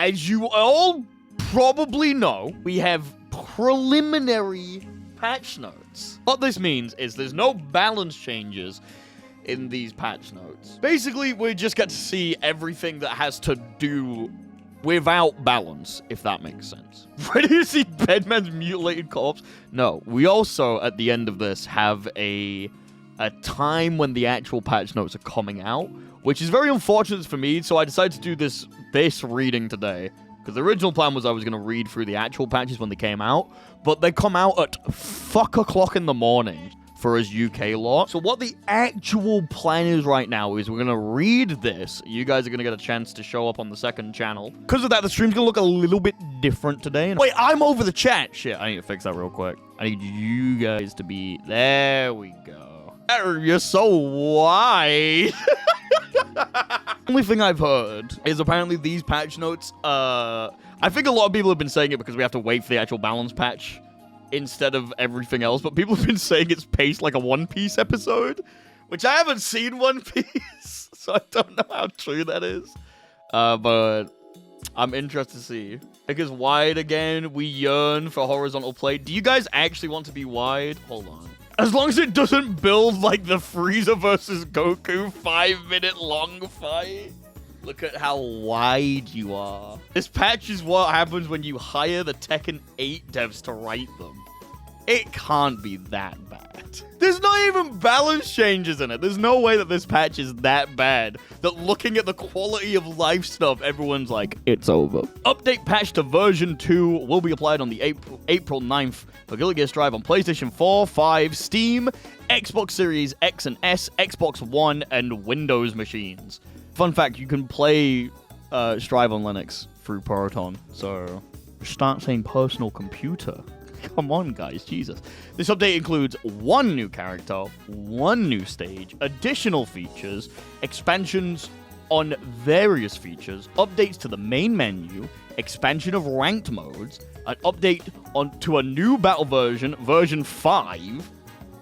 As you all probably know, we have preliminary patch notes. What this means is there's no balance changes in these patch notes. Basically, we just get to see everything that has to do without balance, if that makes sense. Ready to see Bedman's mutilated corpse? No. We also, at the end of this, have a time when the actual patch notes are coming out, which is very unfortunate for me, so I decided to do this reading today. Because the original plan was I was going to read through the actual patches when they came out, but they come out at o'clock in the morning for us UK lot. So what the actual plan is right now is we're going to read this. You guys are going to get a chance to show up on the second channel. Because of that, the stream's going to look a little bit different today. Wait, I'm over the chat. Shit, I need to fix that real quick. I need you guys to be... There we go. You're so wide. Only thing I've heard is apparently these patch notes, I think a lot of people have been saying it because we have to wait for the actual balance patch instead of everything else, but people have been saying it's paced like a One Piece episode, which I haven't seen One Piece, so I don't know how true that is. But I'm interested to see. Because wide again, we yearn for horizontal play. Do you guys actually want to be wide? Hold on. As long as it doesn't build like the Frieza versus Goku 5-minute long fight. Look at how wide you are. This patch is what happens when you hire the Tekken 8 devs to write them. It can't be that bad. There's not even balance changes in it. There's no way that this patch is that bad that looking at the quality of life stuff, everyone's like, it's over. Update patch to version 2 will be applied on the April 9th for Guilty Gear Strive on PlayStation 4, 5, Steam, Xbox Series X and S, Xbox One, and Windows machines. Fun fact, you can play Strive on Linux through Proton, so start saying personal computer. Come on, guys, Jesus. This update includes one new character, one new stage, additional features, expansions on various features, updates to the main menu, expansion of ranked modes, an update to a new battle version, version 5,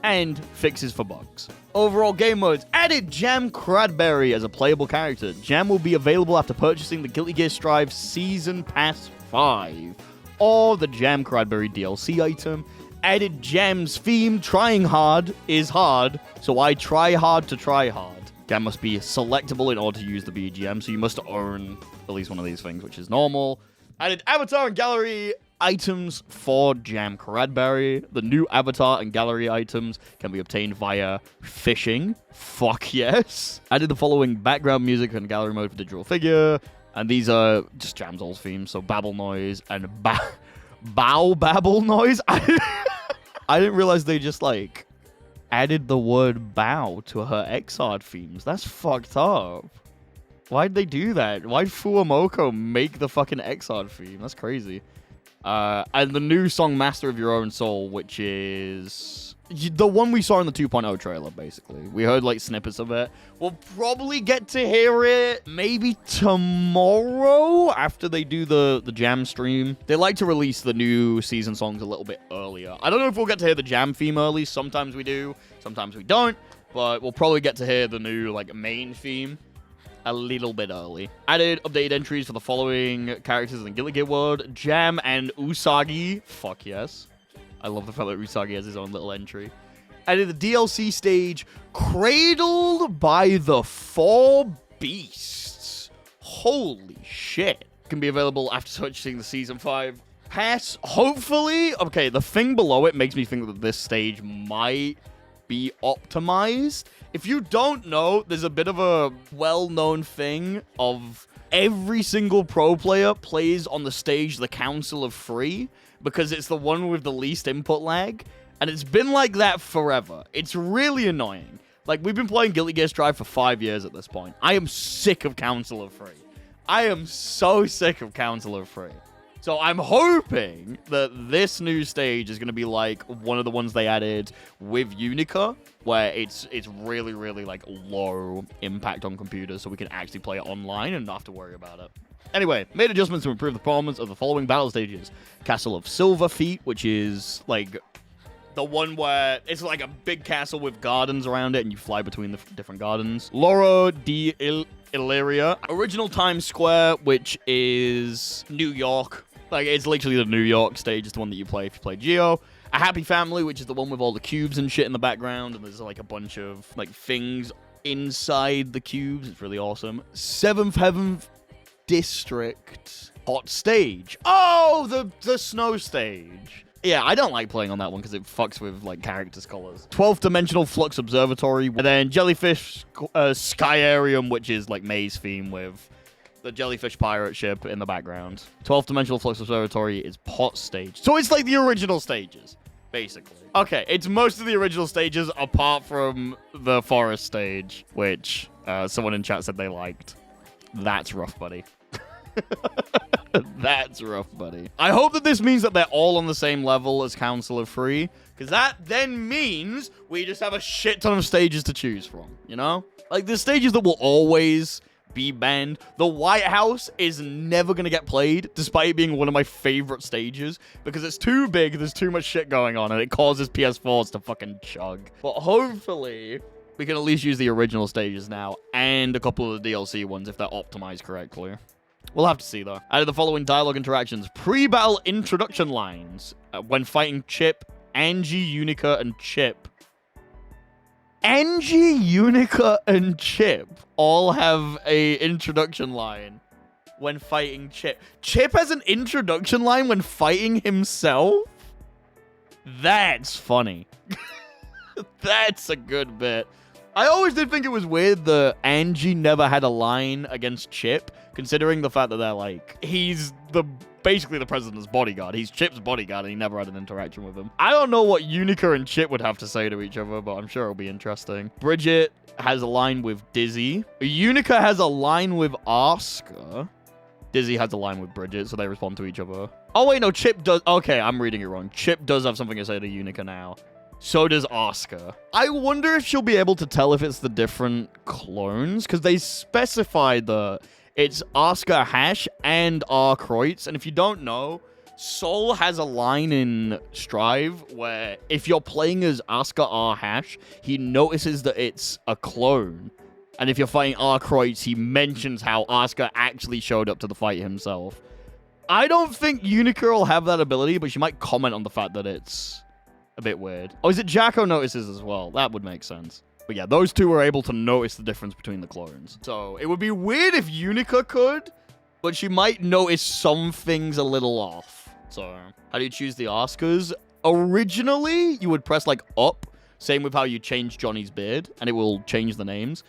and fixes for bugs. Overall game modes, added Jam Cradberry as a playable character. Jam will be available after purchasing the Guilty Gear Strive Season Pass 5. Or the Jam Cradberry DLC item. Added Jam's theme, trying hard is hard, so I try hard to try hard. Jam must be selectable in order to use the BGM, so you must own at least one of these things, which is normal. Added avatar and gallery items for Jam Cradberry. The new avatar and gallery items can be obtained via fishing. Fuck yes. Added the following background music and gallery mode for digital figure. And these are just Jam's old themes, so Babble Noise and Bow Babble Noise. I didn't realize they just, like, added the word bow to her Xrd themes. That's fucked up. Why'd they do that? Why'd Fuamoko make the fucking Xrd theme? That's crazy. And the new song Master of Your Own Soul, which is the one we saw in the 2.0 trailer, basically. We heard, like, snippets of it. We'll probably get to hear it maybe tomorrow after they do the Jam stream. They like to release the new season songs a little bit earlier. I don't know if we'll get to hear the Jam theme early. Sometimes we do, sometimes we don't. But we'll probably get to hear the new, like, main theme a little bit early. Added updated entries for the following characters in the Guilty Gear world. Jam and Usagi. Fuck yes. I love the fact that Usagi has his own little entry. Added the DLC stage, Cradled by the Four Beasts. Holy shit. Can be available after purchasing the Season 5 pass. Hopefully. Okay, the thing below it makes me think that this stage might be optimized. If you don't know, there's a bit of a well-known thing of every single pro player plays on the stage the Council of Three, because it's the one with the least input lag, and it's been like that forever. It's really annoying. Like, we've been playing Guilty Gear Strive for 5 years at this point. I am sick of Council of Three. I am so sick of Council of Three. So I'm hoping that this new stage is going to be like one of the ones they added with Unica, where it's really, really, like, low impact on computers, so we can actually play it online and not have to worry about it. Anyway, made adjustments to improve the performance of the following battle stages. Castle of Silver Feet, which is, like, the one where it's like a big castle with gardens around it, and you fly between the different gardens. Loro di Illyria. Original Times Square, which is New York. Like, it's literally the New York stage. It's the one that you play if you play Geo. A Happy Family, which is the one with all the cubes and shit in the background. And there's, like, a bunch of, like, things inside the cubes. It's really awesome. Seventh Heaven District. Hot Stage. Oh, the snow stage. Yeah, I don't like playing on that one because it fucks with, like, characters' colors. 12th Dimensional Flux Observatory. And then Jellyfish Skyarium, which is, like, maze theme with the Jellyfish pirate ship in the background. 12th Dimensional Flux Observatory is Pot Stage. So it's like the original stages, basically. Okay, it's most of the original stages apart from the forest stage, which someone in chat said they liked. That's rough, buddy. That's rough, buddy. I hope that this means that they're all on the same level as Council of Free, because that then means we just have a shit ton of stages to choose from, you know? Like, the stages that will always be banned. The White House is never going to get played, despite it being one of my favorite stages, because it's too big, there's too much shit going on, and it causes PS4s to fucking chug. But hopefully, we can at least use the original stages now, and a couple of the DLC ones if they're optimized correctly. We'll have to see, though. Out of the following dialogue interactions, pre-battle introduction lines. When fighting Chip, Angie, Unica, and Chip. Angie, Unica, and Chip all have a introduction line when fighting Chip. Chip has an introduction line when fighting himself? That's funny. That's a good bit. I always did think it was weird that Angie never had a line against Chip, considering the fact that they're like, he's basically the president's bodyguard. He's Chip's bodyguard, and he never had an interaction with him. I don't know what Unica and Chip would have to say to each other, but I'm sure it'll be interesting. Bridget has a line with Dizzy. Unica has a line with Oscar. Dizzy has a line with Bridget, so they respond to each other. Oh, wait, no, Chip does... Okay, I'm reading it wrong. Chip does have something to say to Unica now. So does Oscar. I wonder if she'll be able to tell if it's the different clones, because they specified that it's Oscar Hash and R. Kreutz, and if you don't know, Soul has a line in Strive where if you're playing as Oscar R. Hash, he notices that it's a clone, and if you're fighting R. Kreutz, he mentions how Oscar actually showed up to the fight himself. I don't think Unica will have that ability, but she might comment on the fact that it's a bit weird. Oh, is it Jacko notices as well? That would make sense. But yeah, those two were able to notice the difference between the clones. So it would be weird if Unica could, but she might notice some things a little off. So how do you choose the Oscars? Originally, you would press like up. Same with how you change Johnny's beard, and it will change the names.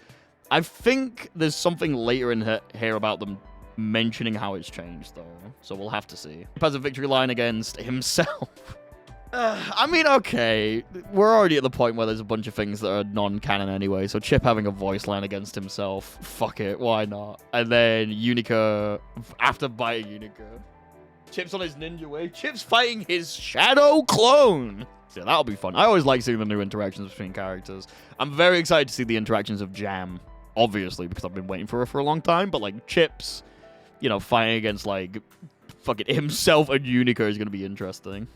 I think there's something later in here about them mentioning how it's changed, though. So we'll have to see. He has a victory line against himself. I mean, okay. We're already at the point where there's a bunch of things that are non-canon anyway, so Chip having a voice line against himself, fuck it, why not? And then Unica, after biting Unica, Chip's on his ninja way. Chip's fighting his shadow clone. So that'll be fun. I always like seeing the new interactions between characters. I'm very excited to see the interactions of Jam, obviously, because I've been waiting for her for a long time, but like Chip's, you know, fighting against like fucking himself and Unica is going to be interesting.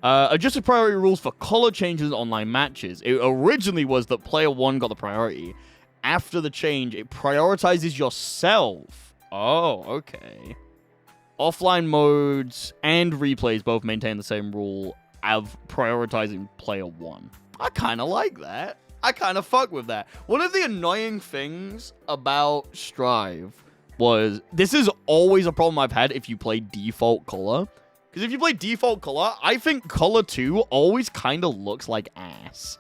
Adjusted priority rules for color changes in online matches. It originally was that player 1 got the priority. After the change, it prioritizes yourself. Oh, okay. Offline modes and replays both maintain the same rule of prioritizing player 1. I kind of like that. I kind of fuck with that. One of the annoying things about Strive was, this is always a problem I've had if you play default color. Because if you play default color, I think color 2 always kind of looks like ass.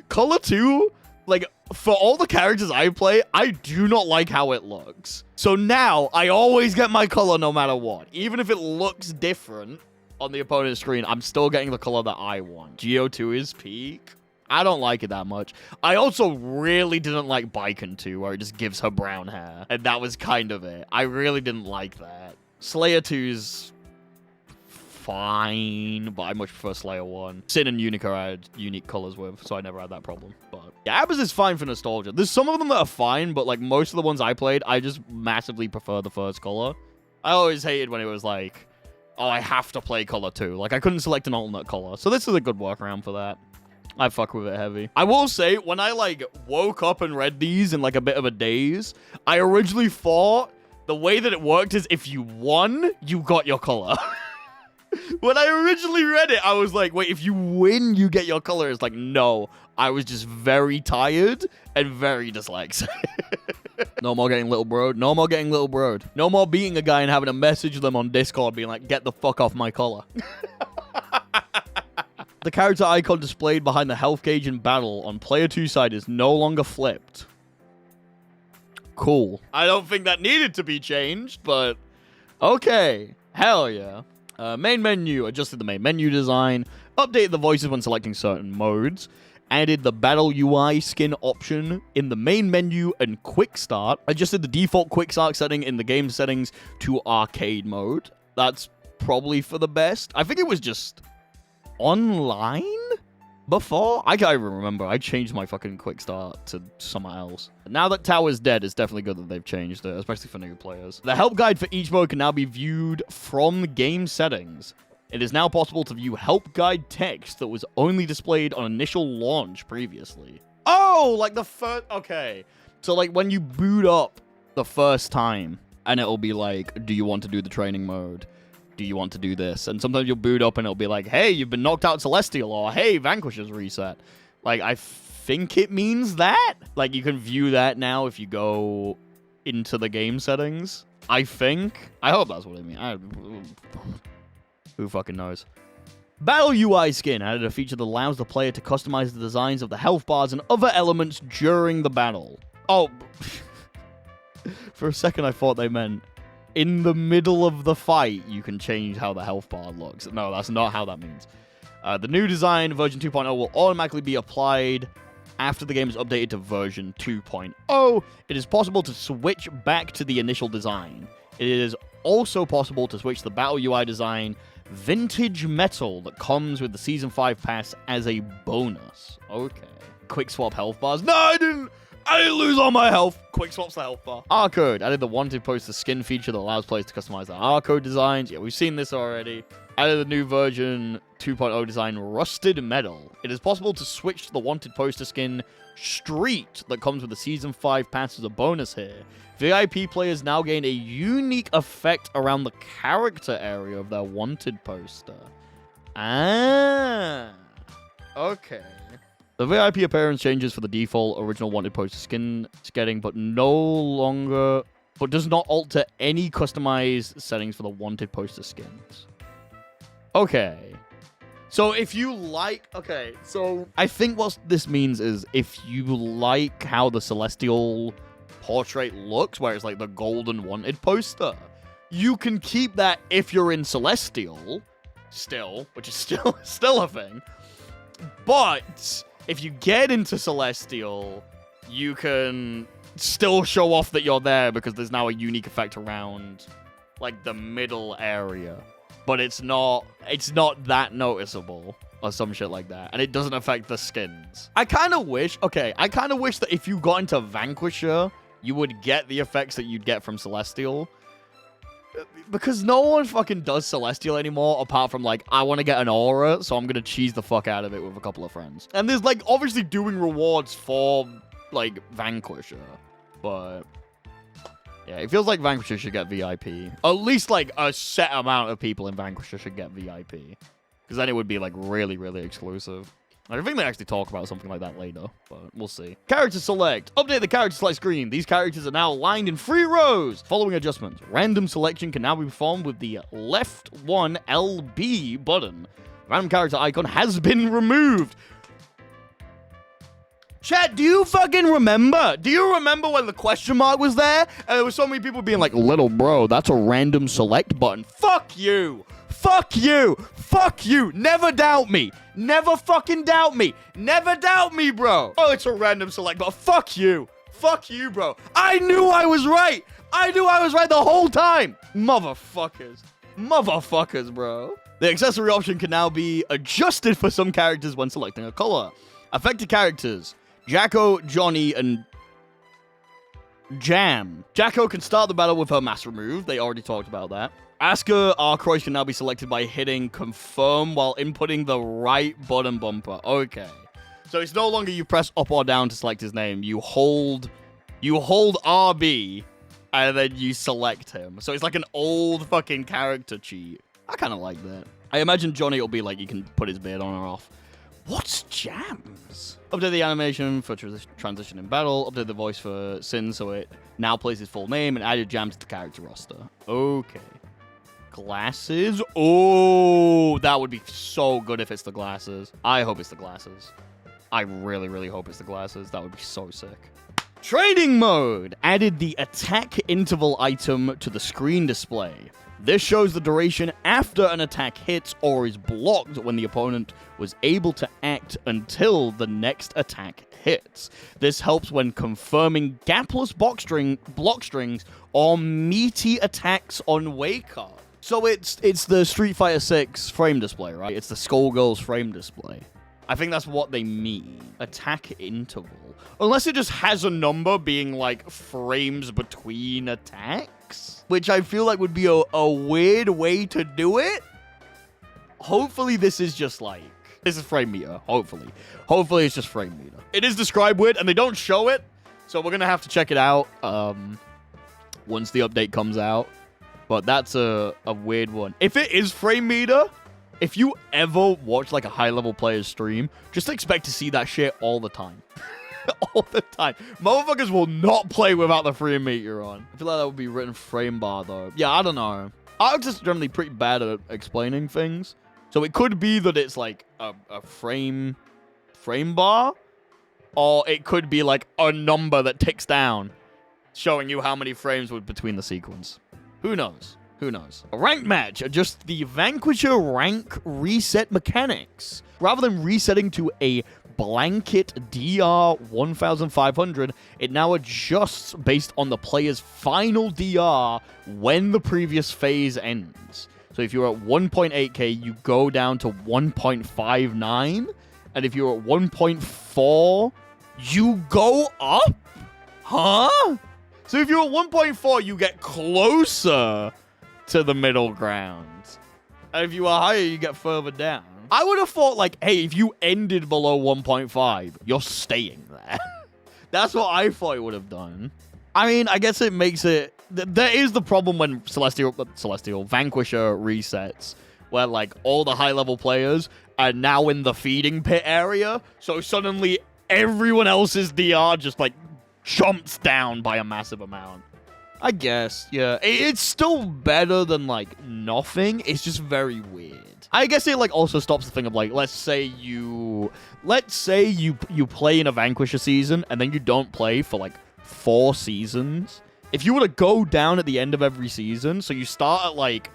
Color 2, like, for all the characters I play, I do not like how it looks. So now, I always get my color no matter what. Even if it looks different on the opponent's screen, I'm still getting the color that I want. Geo 2 is peak. I don't like it that much. I also really didn't like Baiken 2, where it just gives her brown hair. And that was kind of it. I really didn't like that. Slayer 2's fine, but I much prefer Slayer 1. Sin and Unica I had unique colors with, so I never had that problem. But yeah, Abbas is fine for nostalgia. There's some of them that are fine, but like most of the ones I played, I just massively prefer the first color. I always hated when it was like, oh, I have to play color 2. Like, I couldn't select an alternate color. So this is a good workaround for that. I fuck with it heavy. I will say, when I, like, woke up and read these in, like, a bit of a daze, I originally thought the way that it worked is if you won, you got your color. When I originally read it, I was like, wait, if you win, you get your color. It's like, no. I was just very tired and very dyslexic. No more getting little broed. No more getting little broed. No more beating a guy and having to message them on Discord being like, get the fuck off my collar. The character icon displayed behind the health gauge in battle on player 2 side is no longer flipped. Cool. I don't think that needed to be changed, but okay. Hell yeah. Main menu. Adjusted the main menu design. Updated the voices when selecting certain modes. Added the battle UI skin option in the main menu and quick start. Adjusted the default quick start setting in the game settings to arcade mode. That's probably for the best. I think it was just online before? I can't even remember. I changed my fucking quick start to somewhere else. Now that Tower's dead, it's definitely good that they've changed it, especially for new players. The help guide for each mode can now be viewed from game settings. It is now possible to view help guide text that was only displayed on initial launch previously. Oh, like the first... Okay. So, like, when you boot up the first time, and it'll be like, do you want to do the training mode? Do you want to do this? And sometimes you'll boot up and it'll be like, hey, you've been knocked out Celestial, or hey, Vanquisher's reset. Like, I think it means that. Like, you can view that now if you go into the game settings. I think. I hope that's what it means. Who fucking knows? Battle UI skin added a feature that allows the player to customize the designs of the health bars and other elements during the battle. Oh, for a second I thought they meant in the middle of the fight, you can change how the health bar looks. No, that's not how that means. The new design, version 2.0, will automatically be applied after the game is updated to version 2.0. It is possible to switch back to the initial design. It is also possible to switch the battle UI design Vintage Metal that comes with the Season 5 pass as a bonus. Okay. Quick swap health bars. No, I didn't lose all my health. Quick swaps the health bar. R-code. Added the wanted poster skin feature that allows players to customize their R-code designs. Yeah, we've seen this already. Added the new version 2.0 design Rusted Metal. It is possible to switch to the wanted poster skin Street that comes with the Season 5 pass as a bonus here. VIP players now gain a unique effect around the character area of their wanted poster. Ah. Okay. The VIP appearance changes for the default original wanted poster skin getting, but does not alter any customized settings for the wanted poster skins. Okay. So if you like... Okay, so I think what this means is if you like how the Celestial portrait looks, where it's like the golden wanted poster, you can keep that if you're in Celestial still, which is still a thing. But if you get into Celestial, you can still show off that you're there because there's now a unique effect around like the middle area. But it's not that noticeable or some shit like that. And it doesn't affect the skins. I kind of wish that if you got into Vanquisher, you would get the effects that you'd get from Celestial. Because no one fucking does Celestial anymore, apart from, like, I want to get an aura, so I'm going to cheese the fuck out of it with a couple of friends. And there's, like, obviously doing rewards for, like, Vanquisher. But yeah, it feels like Vanquisher should get VIP. At least, like, a set amount of people in Vanquisher should get VIP. Because then it would be, like, really, really exclusive. I think they actually talk about something like that later, but we'll see. Character select. Update the character select screen. These characters are now aligned in 3 rows. Following adjustments. Random selection can now be performed with the left 1 LB button. Random character icon has been removed. Chat, do you fucking remember? Do you remember when the question mark was there? And there were so many people being like, little bro, that's a random select button. Fuck you. Fuck you. Fuck you. Never doubt me. Never fucking doubt me. Never doubt me, bro. Oh, it's a random select button. Fuck you. Fuck you, bro. I knew I was right. I knew I was right the whole time. Motherfuckers. Motherfuckers, bro. The accessory option can now be adjusted for some characters when selecting a color. Affected characters. Jacko, Johnny, and Jam. Jacko can start the battle with her mask removed. They already talked about that. Asuka Arcroix can now be selected by hitting confirm while inputting the right button bumper. Okay. So it's no longer you press up or down to select his name. You hold RB, and then you select him. So it's like an old fucking character cheat. I kind of like that. I imagine Johnny will be like, you can put his beard on or off. What's jams? Update the animation for transition in battle. Update the voice for Sin so it now plays his full name and added jams to the character roster. Okay. Glasses? Oh, that would be so good if it's the glasses. I hope it's the glasses. I really, really hope it's the glasses. That would be so sick. Training mode. Added the attack interval item to the screen display. This shows the duration after an attack hits or is blocked when the opponent was able to act until the next attack hits. This helps when confirming gapless block strings or meaty attacks on wake up. So it's the Street Fighter 6 frame display, right? It's the Skullgirls frame display. I think that's what they mean. Attack interval. Unless it just has a number being like frames between attacks, which I feel like would be a weird way to do it. Hopefully this is just like, this is frame meter, hopefully. Hopefully it's just frame meter. It is described weird and they don't show it, so we're gonna have to check it out once the update comes out. But that's a weird one. If it is frame meter, if you ever watch like a high-level player's stream, just expect to see that shit all the time. All the time. Motherfuckers will not play without the frame meter on. I feel like that would be written frame bar, though. Yeah, I don't know. I'm just generally pretty bad at explaining things. So it could be that it's like a frame bar, or it could be like a number that ticks down, showing you how many frames were between the sequence. Who knows? Who knows? A ranked match adjusts the Vanquisher rank reset mechanics. Rather than resetting to a blanket DR 1500, it now adjusts based on the player's final DR when the previous phase ends. So if you're at 1.8k, you go down to 1.59, and if you're at 1.4, you go up? Huh? So if you're at 1.4, you get closer to the middle ground. And if you are higher, you get further down. I would have thought, like, hey, if you ended below 1.5, you're staying there. That's what I thought it would have done. I mean, I guess it makes it... There is the problem when Vanquisher resets, where, like, all the high-level players are now in the feeding pit area, so suddenly everyone else's DR just, like, jumps down by a massive amount. I guess, yeah. It's still better than, like, nothing. It's just very weird. I guess it, like, also stops the thing of, like, let's say you play in a Vanquisher season, and then you don't play for, like, 4 seasons. If you were to go down at the end of every season, so you start at, like,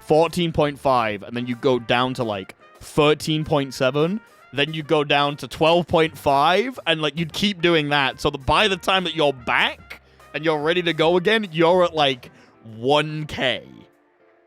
14.5, and then you go down to, like, 13.7, then you go down to 12.5, and, like, you'd keep doing that, so that by the time that you're back and you're ready to go again, you're at, like, 1k.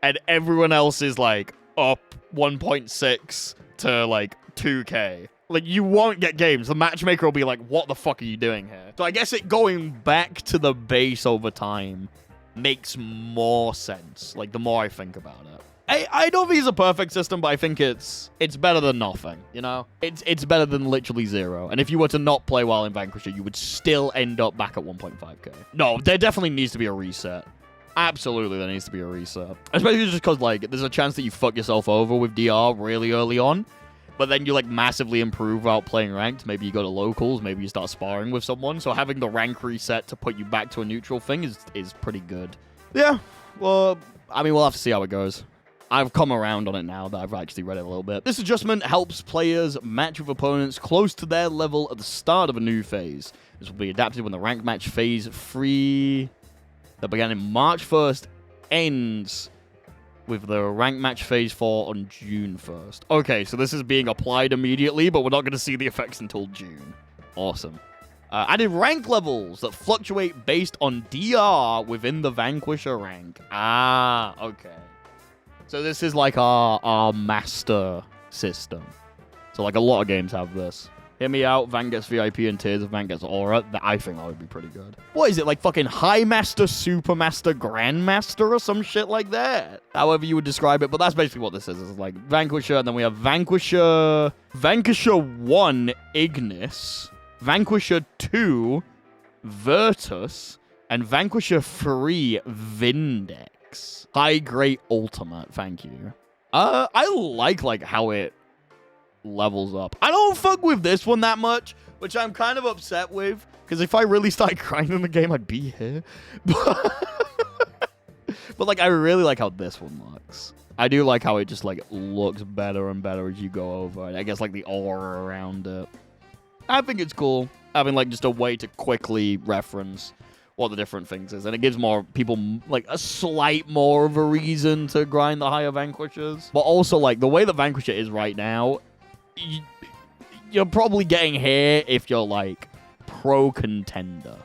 And everyone else is, like, up 1.6 to, like, 2k. Like, you won't get games. The matchmaker will be like, what the fuck are you doing here? So I guess it going back to the base over time makes more sense, like, the more I think about it. I don't think it's a perfect system, but I think it's better than nothing, you know? It's better than literally 0. And if you were to not play well in Vanquisher, you would still end up back at 1.5k. No, there definitely needs to be a reset. Absolutely, there needs to be a reset. Especially just because, like, there's a chance that you fuck yourself over with DR really early on, but then you, like, massively improve without playing ranked. Maybe you go to locals, maybe you start sparring with someone, so having the rank reset to put you back to a neutral thing is pretty good. Yeah, well, I mean, we'll have to see how it goes. I've come around on it now that I've actually read it a little bit. This adjustment helps players match with opponents close to their level at the start of a new phase. This will be adapted when the rank match phase 3 that began in March 1st ends with the rank match phase 4 on June 1st. Okay, so this is being applied immediately, but we're not going to see the effects until June. Awesome. Added rank levels that fluctuate based on DR within the Vanquisher rank. Ah, okay. So this is like our master system. So like a lot of games have this. Hear me out, Vanquisher VIP and Tears of Vanquisher Aura. I think that would be pretty good. What is it, like fucking High Master, Super Master, Grandmaster or some shit like that? However you would describe it, but that's basically what this is. It's like Vanquisher, and then we have Vanquisher 1, Ignis, Vanquisher 2, Virtus, and Vanquisher 3, Vindex. High Great Ultimate, thank you. I like how it levels up. I don't fuck with this one that much, which I'm kind of upset with, because if I really started grinding the game, I'd be here. But like, I really like how this one looks. I do like how it just like looks better and better as you go over it. I guess like the aura around it. I think it's cool having like just a way to quickly reference what the different things is, and it gives more people like a slight more of a reason to grind the higher Vanquishers. But also like the way that Vanquisher is right now, you're probably getting here if you're like pro contender.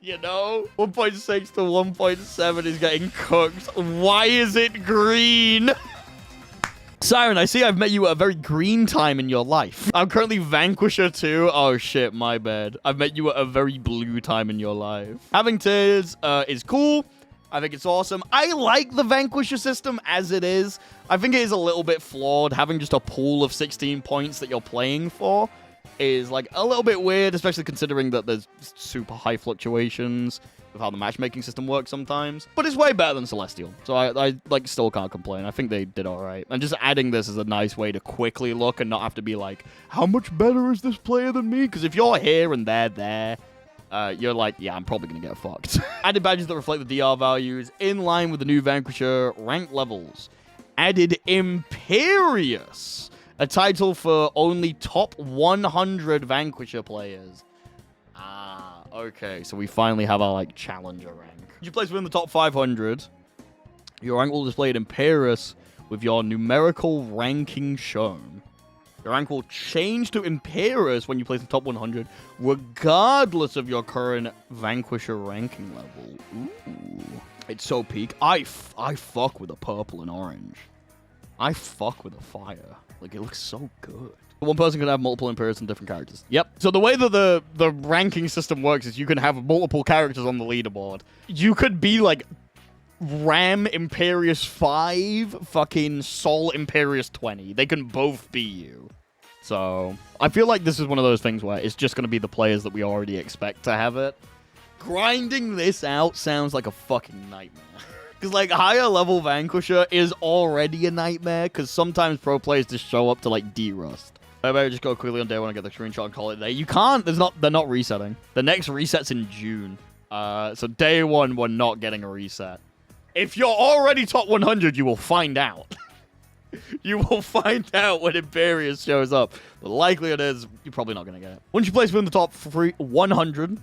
You know? 1.6 to 1.7 is getting cooked. Why is it green? Siren, I see I've met you at a very green time in your life. I'm currently Vanquisher 2. Oh shit, my bad. I've met you at a very blue time in your life. Having Tears is cool. I think it's awesome. I like the Vanquisher system as it is. I think it is a little bit flawed. Having just a pool of 16 points that you're playing for is like a little bit weird, especially considering that there's super high fluctuations with how the matchmaking system works sometimes. But it's way better than Celestial. So I like still can't complain. I think they did all right. And just adding this is a nice way to quickly look and not have to be like, how much better is this player than me? Because if you're here and they're there, you're like, yeah, I'm probably going to get fucked. Added badges that reflect the DR values in line with the new Vanquisher rank levels. Added Imperious, a title for only top 100 Vanquisher players. Okay, so we finally have our, like, challenger rank. You place within the top 500. Your rank will display at Imperious with your numerical ranking shown. Your rank will change to Imperious when you place in the top 100, regardless of your current Vanquisher ranking level. Ooh. It's so peak. I fuck with the purple and orange. I fuck with the fire. Like, it looks so good. One person can have multiple Imperious and different characters. Yep. So the way that the ranking system works is you can have multiple characters on the leaderboard. You could be like Ram Imperious 5, fucking Sol Imperious 20. They can both be you. So I feel like this is one of those things where it's just going to be the players that we already expect to have it. Grinding this out sounds like a fucking nightmare. Because, like, higher level Vanquisher is already a nightmare, because sometimes pro players just show up to, like, D-Rust. I better just go quickly on day one and get the screenshot and call it a day. You can't. They're not resetting. The next reset's in June. So day one, we're not getting a reset. If you're already top 100, you will find out. You will find out when Imperious shows up. The likelihood is you're probably not going to get it. Once you place within the top 100,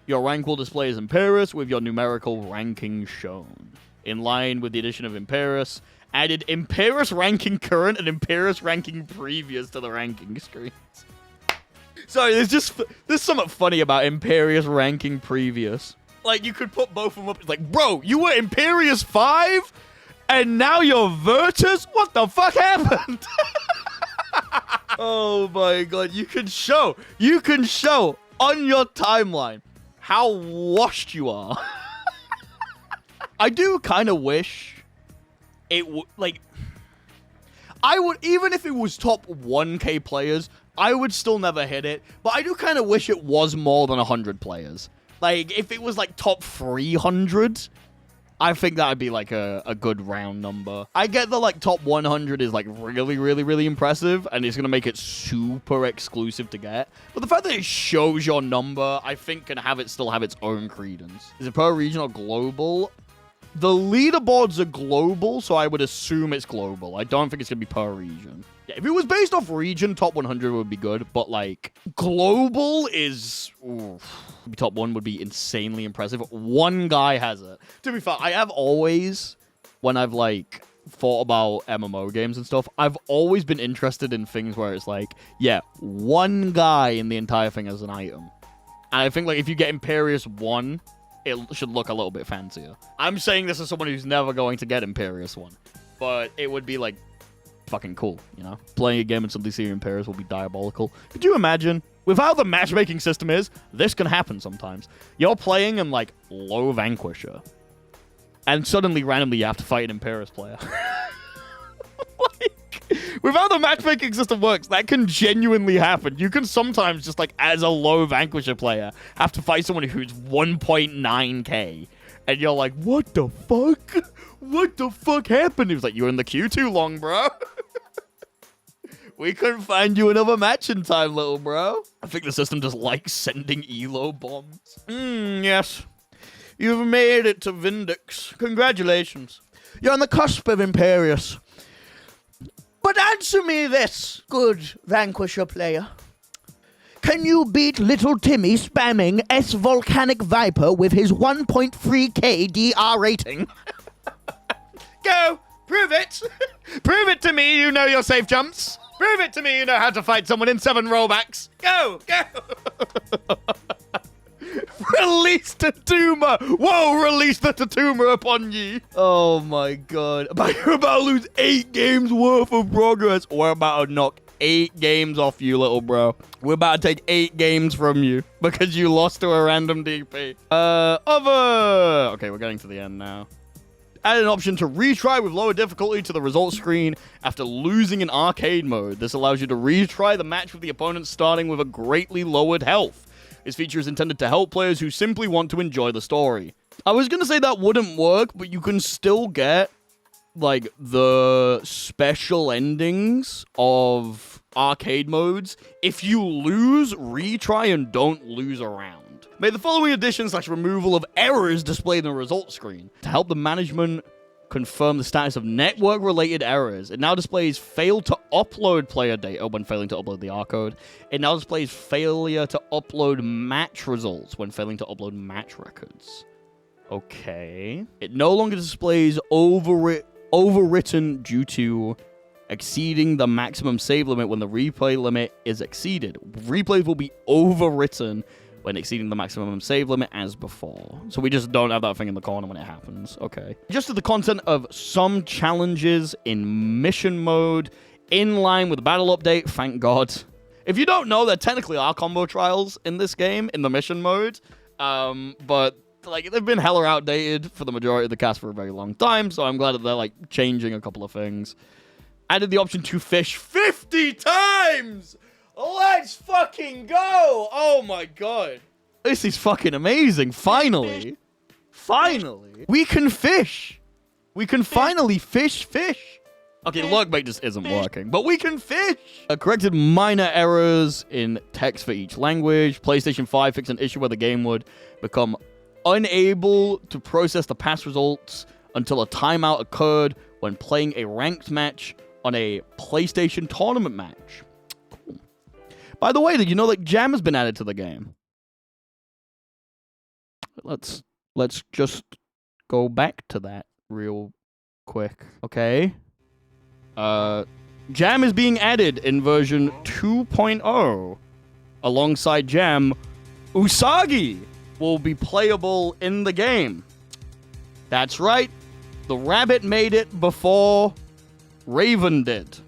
your rank will display as Imperious with your numerical ranking shown. In line with the addition of Imperious, added Imperious ranking current and Imperious ranking previous to the ranking screens. Sorry, there's something funny about Imperious ranking previous. Like, you could put both of them up. It's like, bro, you were Imperious 5, and now you're Virtus? What the fuck happened? Oh my god, you can show on your timeline how washed you are. I do kind of wish it would, like, I would, even if it was top 1K players, I would still never hit it, but I do kind of wish it was more than 100 players. Like, if it was, like, top 300, I think that would be, like, a good round number. I get that, like, top 100 is, like, really, really, really impressive, and it's going to make it super exclusive to get. But the fact that it shows your number, I think can still have its own credence. Is it per region or global? The leaderboards are global, so I would assume it's global. I don't think it's going to be per region. Yeah, if it was based off region, top 100 would be good, but, like, global is... top 1 would be insanely impressive. One guy has it. To be fair, I have always, when I've, like, thought about MMO games and stuff, I've always been interested in things where it's like, yeah, one guy in the entire thing as an item. And I think, like, if you get Imperious 1... it should look a little bit fancier. I'm saying this as someone who's never going to get Imperious 1. But it would be, like, fucking cool, you know? Playing a game in something seen in Imperious will be diabolical. Could you imagine? With how the matchmaking system is, this can happen sometimes. You're playing in, like, low Vanquisher. And suddenly, randomly, you have to fight an Imperious player. With how the matchmaking system works, that can genuinely happen. You can sometimes just, like, as a low Vanquisher player, have to fight someone who's 1.9k. And you're like, what the fuck? What the fuck happened? He was like, you were in the queue too long, bro. We couldn't find you another match in time, little bro. I think the system just likes sending elo bombs. Yes. You've made it to Vindix. Congratulations. You're on the cusp of Imperious. But answer me this, good Vanquisher player. Can you beat little Timmy spamming S Volcanic Viper with his 1.3k DR rating? Go! Prove it! Prove it to me you know your safe jumps! Prove it to me you know how to fight someone in 7 rollbacks! Go! Go! Release the tumor! Whoa, release the tumor upon ye! Oh my god. You're about to lose 8 games worth of progress. We're about to knock 8 games off you, little bro. We're about to take 8 games from you because you lost to a random DP. Okay, we're getting to the end now. Add an option to retry with lower difficulty to the results screen after losing in arcade mode. This allows you to retry the match with the opponent starting with a greatly lowered health. This feature is intended to help players who simply want to enjoy the story. I was going to say that wouldn't work, but you can still get, like, the special endings of arcade modes if you lose, retry, and don't lose a round. May the following addition/removal of errors displayed in the results screen. To help the management confirm the status of network-related errors, it now displays failed to upload player data when failing to upload the R code. It now displays failure to upload match results when failing to upload match records. Okay. It no longer displays overwritten due to exceeding the maximum save limit when the replay limit is exceeded. Replays will be overwritten when exceeding the maximum save limit as before. So we just don't have that thing in the corner when it happens. Okay. Adjusted the content of some challenges in mission mode in line with the battle update. Thank God. If you don't know, there technically are combo trials in this game in the mission mode. But like they've been hella outdated for the majority of the cast for a very long time. So I'm glad that they're like changing a couple of things. Added the option to fish 50 times! Let's fucking go! Oh my god. This is fucking amazing. Finally. Finally. We can fish. We can finally fish. Okay, the workmate just isn't working, but we can fish. Corrected minor errors in text for each language. PlayStation 5 fixed an issue where the game would become unable to process the past results until a timeout occurred when playing a ranked match on a PlayStation tournament match. Cool. By the way, did you know that Jam has been added to the game? Let's just go back to that real quick. Okay. Jam is being added in version 2.0. Alongside Jam, Usagi will be playable in the game. That's right. The rabbit made it before Raven did.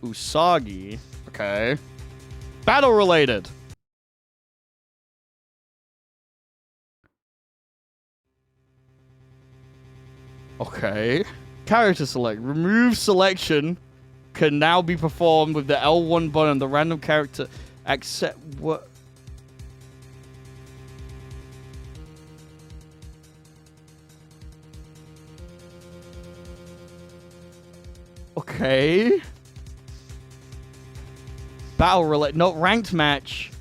Usagi. Okay. Battle related. Okay. Character select. Remove selection can now be performed with the L1 button. The random character accept what? Okay. Battle relate. No, ranked match.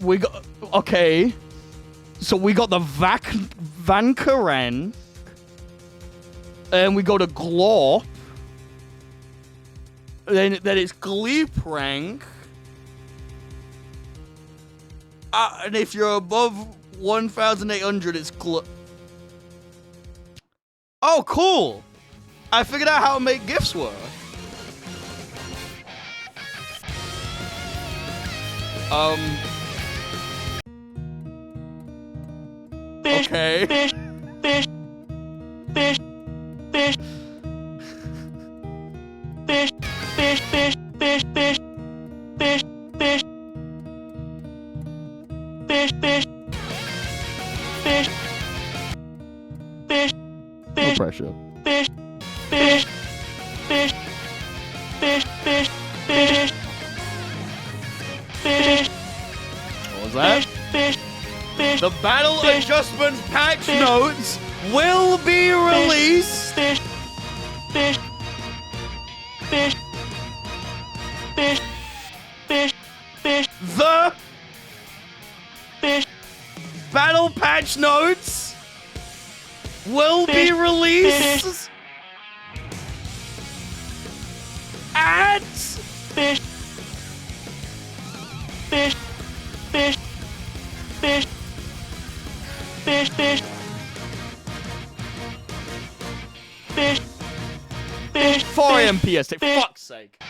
We got... Okay. So we got the Vanquisher. And we go to Glorp. Then it's Gleep rank. And if you're above 1,800, it's Oh, cool. I figured out how to make gifts work. Okay. No pressure. What was that? The Battle Adjustments patch notes will be released. The Battle Patch Notes will be released at for MPST. Fuck's sake.